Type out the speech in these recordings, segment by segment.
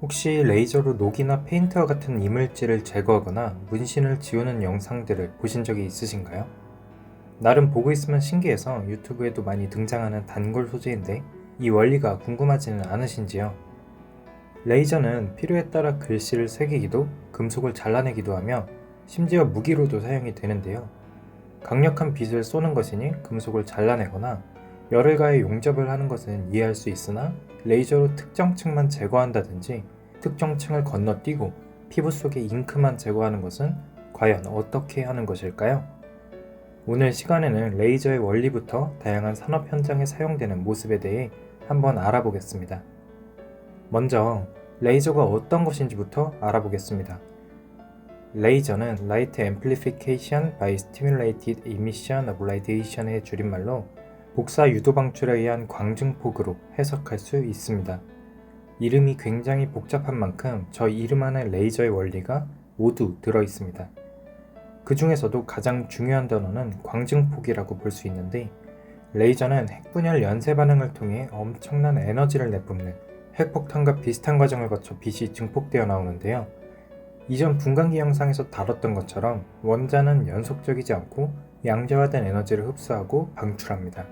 혹시 레이저로 녹이나 페인트와 같은 이물질을 제거하거나 문신을 지우는 영상들을 보신 적이 있으신가요? 나름 보고 있으면 신기해서 유튜브에도 많이 등장하는 단골 소재인데 이 원리가 궁금하지는 않으신지요? 레이저는 필요에 따라 글씨를 새기기도 금속을 잘라내기도 하며 심지어 무기로도 사용이 되는데요. 강력한 빛을 쏘는 것이니 금속을 잘라내거나 열을 가해 용접을 하는 것은 이해할 수 있으나 레이저로 특정 층만 제거한다든지 특정 층을 건너뛰고 피부 속의 잉크만 제거하는 것은 과연 어떻게 하는 것일까요? 오늘 시간에는 레이저의 원리부터 다양한 산업 현장에 사용되는 모습에 대해 한번 알아보겠습니다. 먼저 레이저가 어떤 것인지부터 알아보겠습니다. 레이저는 Light Amplification by Stimulated Emission of Radiation의 줄임말로 복사 유도 방출에 의한 광증폭으로 해석할 수 있습니다. 이름이 굉장히 복잡한 만큼 저 이름 안에 레이저의 원리가 모두 들어있습니다. 그 중에서도 가장 중요한 단어는 광증폭이라고 볼 수 있는데, 레이저는 핵분열 연쇄 반응을 통해 엄청난 에너지를 내뿜는 핵폭탄과 비슷한 과정을 거쳐 빛이 증폭되어 나오는데요. 이전 분광기 영상에서 다뤘던 것처럼 원자는 연속적이지 않고 양자화된 에너지를 흡수하고 방출합니다.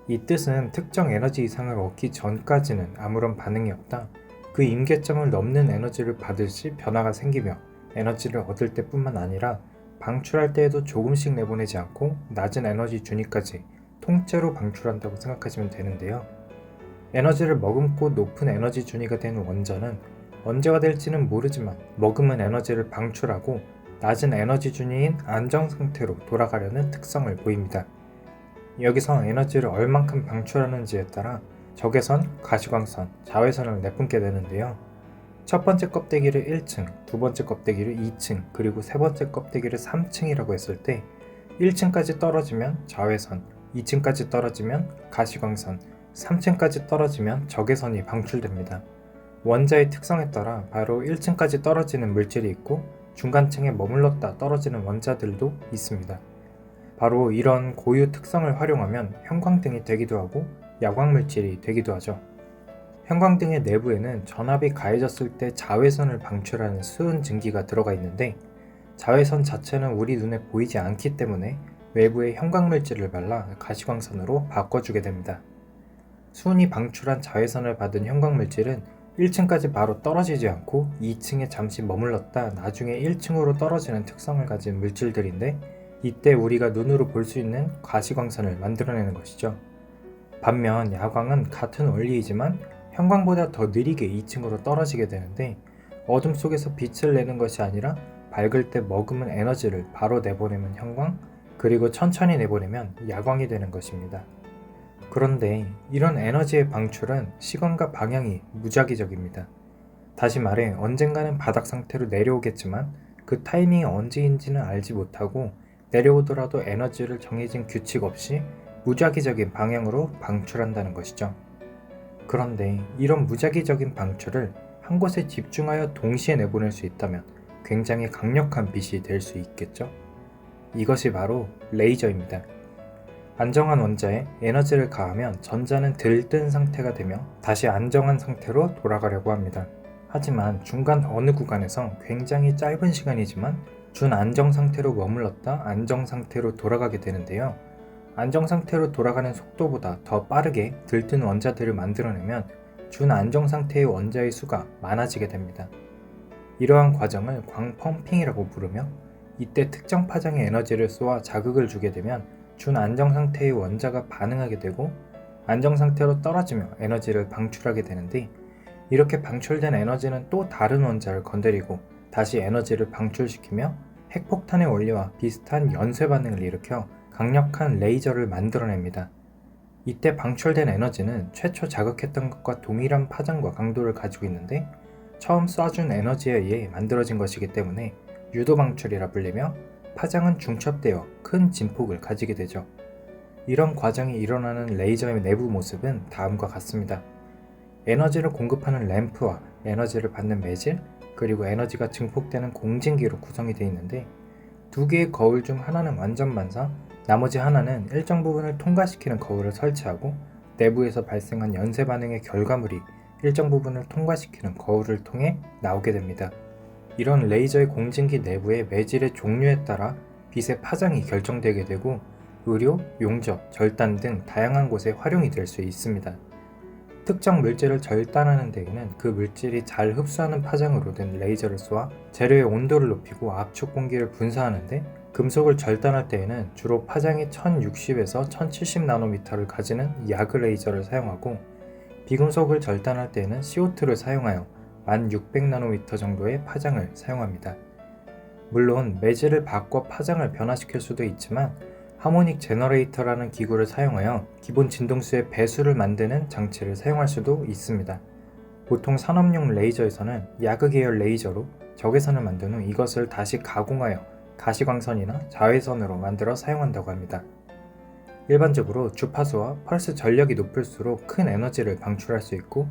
이 뜻은 특정 에너지 이상을 얻기 전까지는 아무런 반응이 없다. 그 임계점을 넘는 에너지를 받을 시 변화가 생기며 에너지를 얻을 때뿐만 아니라 방출할 때에도 조금씩 내보내지 않고 낮은 에너지 준위까지 통째로 방출한다고 생각하시면 되는데요. 에너지를 머금고 높은 에너지 준위가 된 원자는 언제가 될지는 모르지만 머금은 에너지를 방출하고 낮은 에너지 준위인 안정 상태로 돌아가려는 특성을 보입니다. 여기서 에너지를 얼만큼 방출하는지에 따라 적외선, 가시광선, 자외선을 내뿜게 되는데요. 첫 번째 껍데기를 1층, 두 번째 껍데기를 2층, 그리고 세 번째 껍데기를 3층이라고 했을 때 1층까지 떨어지면 자외선, 2층까지 떨어지면 가시광선, 3층까지 떨어지면 적외선이 방출됩니다. 원자의 특성에 따라 바로 1층까지 떨어지는 물질이 있고 중간층에 머물렀다 떨어지는 원자들도 있습니다. 바로 이런 고유 특성을 활용하면 형광등이 되기도 하고 야광물질이 되기도 하죠. 형광등의 내부에는 전압이 가해졌을 때 자외선을 방출하는 수은 증기가 들어가 있는데, 자외선 자체는 우리 눈에 보이지 않기 때문에 외부에 형광물질을 발라 가시광선으로 바꿔주게 됩니다. 수은이 방출한 자외선을 받은 형광물질은 1층까지 바로 떨어지지 않고 2층에 잠시 머물렀다 나중에 1층으로 떨어지는 특성을 가진 물질들인데, 이때 우리가 눈으로 볼 수 있는 가시광선을 만들어내는 것이죠. 반면 야광은 같은 원리이지만 형광보다 더 느리게 2층으로 떨어지게 되는데, 어둠 속에서 빛을 내는 것이 아니라 밝을 때 머금은 에너지를 바로 내보내면 형광, 그리고 천천히 내보내면 야광이 되는 것입니다. 그런데 이런 에너지의 방출은 시간과 방향이 무작위적입니다. 다시 말해 언젠가는 바닥 상태로 내려오겠지만 그 타이밍이 언제인지는 알지 못하고, 내려오더라도 에너지를 정해진 규칙 없이 무작위적인 방향으로 방출한다는 것이죠. 그런데 이런 무작위적인 방출을 한 곳에 집중하여 동시에 내보낼 수 있다면 굉장히 강력한 빛이 될 수 있겠죠? 이것이 바로 레이저입니다. 안정한 원자에 에너지를 가하면 전자는 들뜬 상태가 되며 다시 안정한 상태로 돌아가려고 합니다. 하지만 중간 어느 구간에서 굉장히 짧은 시간이지만 준안정 상태로 머물렀다 안정 상태로 돌아가게 되는데요. 안정 상태로 돌아가는 속도보다 더 빠르게 들뜬 원자들을 만들어내면 준안정 상태의 원자의 수가 많아지게 됩니다. 이러한 과정을 광펌핑이라고 부르며, 이때 특정 파장의 에너지를 쏘아 자극을 주게 되면 준안정 상태의 원자가 반응하게 되고 안정 상태로 떨어지며 에너지를 방출하게 되는데, 이렇게 방출된 에너지는 또 다른 원자를 건드리고 다시 에너지를 방출시키며 핵폭탄의 원리와 비슷한 연쇄 반응을 일으켜 강력한 레이저를 만들어냅니다. 이때 방출된 에너지는 최초 자극했던 것과 동일한 파장과 강도를 가지고 있는데, 처음 쏴준 에너지에 의해 만들어진 것이기 때문에 유도 방출이라 불리며 파장은 중첩되어 큰 진폭을 가지게 되죠. 이런 과정이 일어나는 레이저의 내부 모습은 다음과 같습니다. 에너지를 공급하는 램프와 에너지를 받는 매질, 그리고 에너지가 증폭되는 공진기로 구성이 되어 있는데, 두 개의 거울 중 하나는 완전 반사, 나머지 하나는 일정 부분을 통과시키는 거울을 설치하고 내부에서 발생한 연쇄 반응의 결과물이 일정 부분을 통과시키는 거울을 통해 나오게 됩니다. 이런 레이저의 공진기 내부의 매질의 종류에 따라 빛의 파장이 결정되게 되고 의료, 용접, 절단 등 다양한 곳에 활용이 될 수 있습니다. 특정 물질을 절단하는 데에는 그 물질이 잘 흡수하는 파장으로 된 레이저를 쏘아 재료의 온도를 높이고 압축 공기를 분사하는데, 금속을 절단할 때에는 주로 파장이 1060에서 1070나노미터를 가지는 야그 레이저를 사용하고, 비금속을 절단할 때에는 CO2를 사용하여 1600나노미터 정도의 파장을 사용합니다. 물론 매질을 바꿔 파장을 변화시킬 수도 있지만, 하모닉 제너레이터라는 기구를 사용하여 기본 진동수의 배수를 만드는 장치를 사용할 수도 있습니다. 보통 산업용 레이저에서는 야그 계열 레이저로 적외선을 만든 후 이것을 다시 가공하여 가시광선이나 자외선으로 만들어 사용한다고 합니다. 일반적으로 주파수와 펄스 전력이 높을수록 큰 에너지를 방출할 수 있고,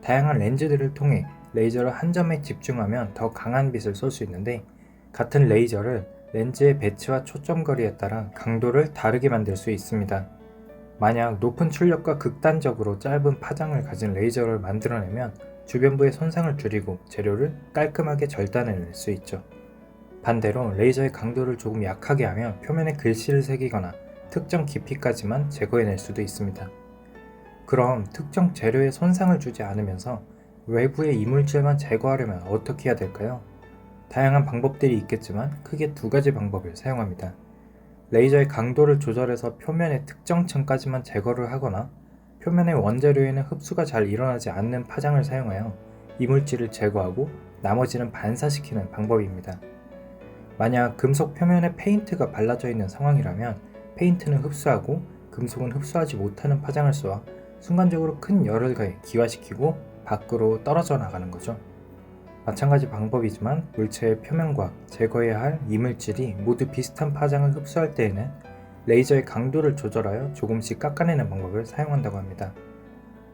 다양한 렌즈들을 통해 레이저를 한 점에 집중하면 더 강한 빛을 쏠 수 있는데, 같은 레이저를 렌즈의 배치와 초점거리에 따라 강도를 다르게 만들 수 있습니다. 만약 높은 출력과 극단적으로 짧은 파장을 가진 레이저를 만들어내면 주변부의 손상을 줄이고 재료를 깔끔하게 절단해낼 수 있죠. 반대로 레이저의 강도를 조금 약하게 하면 표면에 글씨를 새기거나 특정 깊이까지만 제거해낼 수도 있습니다. 그럼 특정 재료에 손상을 주지 않으면서 외부의 이물질만 제거하려면 어떻게 해야 될까요? 다양한 방법들이 있겠지만 크게 두 가지 방법을 사용합니다. 레이저의 강도를 조절해서 표면의 특정 층까지만 제거를 하거나, 표면의 원재료에는 흡수가 잘 일어나지 않는 파장을 사용하여 이물질을 제거하고 나머지는 반사시키는 방법입니다. 만약 금속 표면에 페인트가 발라져 있는 상황이라면 페인트는 흡수하고 금속은 흡수하지 못하는 파장을 쏘아 순간적으로 큰 열을 가해 기화시키고 밖으로 떨어져 나가는 거죠. 마찬가지 방법이지만 물체의 표면과 제거해야 할 이물질이 모두 비슷한 파장을 흡수할 때에는 레이저의 강도를 조절하여 조금씩 깎아내는 방법을 사용한다고 합니다.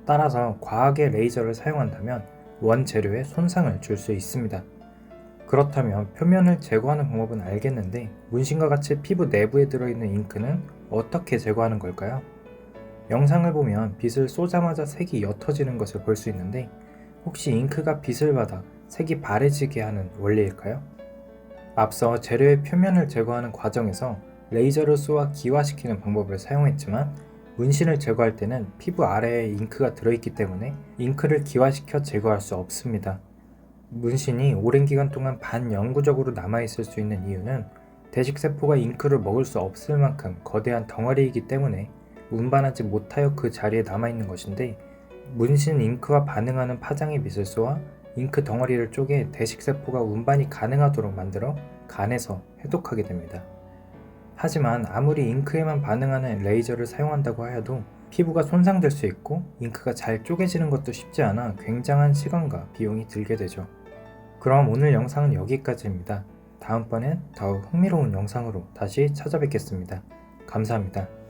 따라서 과하게 레이저를 사용한다면 원재료에 손상을 줄 수 있습니다. 그렇다면 표면을 제거하는 방법은 알겠는데, 문신과 같이 피부 내부에 들어있는 잉크는 어떻게 제거하는 걸까요? 영상을 보면 빛을 쏘자마자 색이 옅어지는 것을 볼 수 있는데, 혹시 잉크가 빛을 받아 색이 바래지게 하는 원리일까요? 앞서 재료의 표면을 제거하는 과정에서 레이저를 쏘아 기화시키는 방법을 사용했지만, 문신을 제거할 때는 피부 아래에 잉크가 들어있기 때문에 잉크를 기화시켜 제거할 수 없습니다. 문신이 오랜 기간 동안 반영구적으로 남아있을 수 있는 이유는 대식세포가 잉크를 먹을 수 없을 만큼 거대한 덩어리이기 때문에 운반하지 못하여 그 자리에 남아있는 것인데, 문신 잉크와 반응하는 파장의 빛을 쏘아 잉크 덩어리를 쪼개 대식세포가 운반이 가능하도록 만들어 간에서 해독하게 됩니다. 하지만 아무리 잉크에만 반응하는 레이저를 사용한다고 하여도 피부가 손상될 수 있고 잉크가 잘 쪼개지는 것도 쉽지 않아 굉장한 시간과 비용이 들게 되죠. 그럼 오늘 영상은 여기까지입니다. 다음번엔 더욱 흥미로운 영상으로 다시 찾아뵙겠습니다. 감사합니다.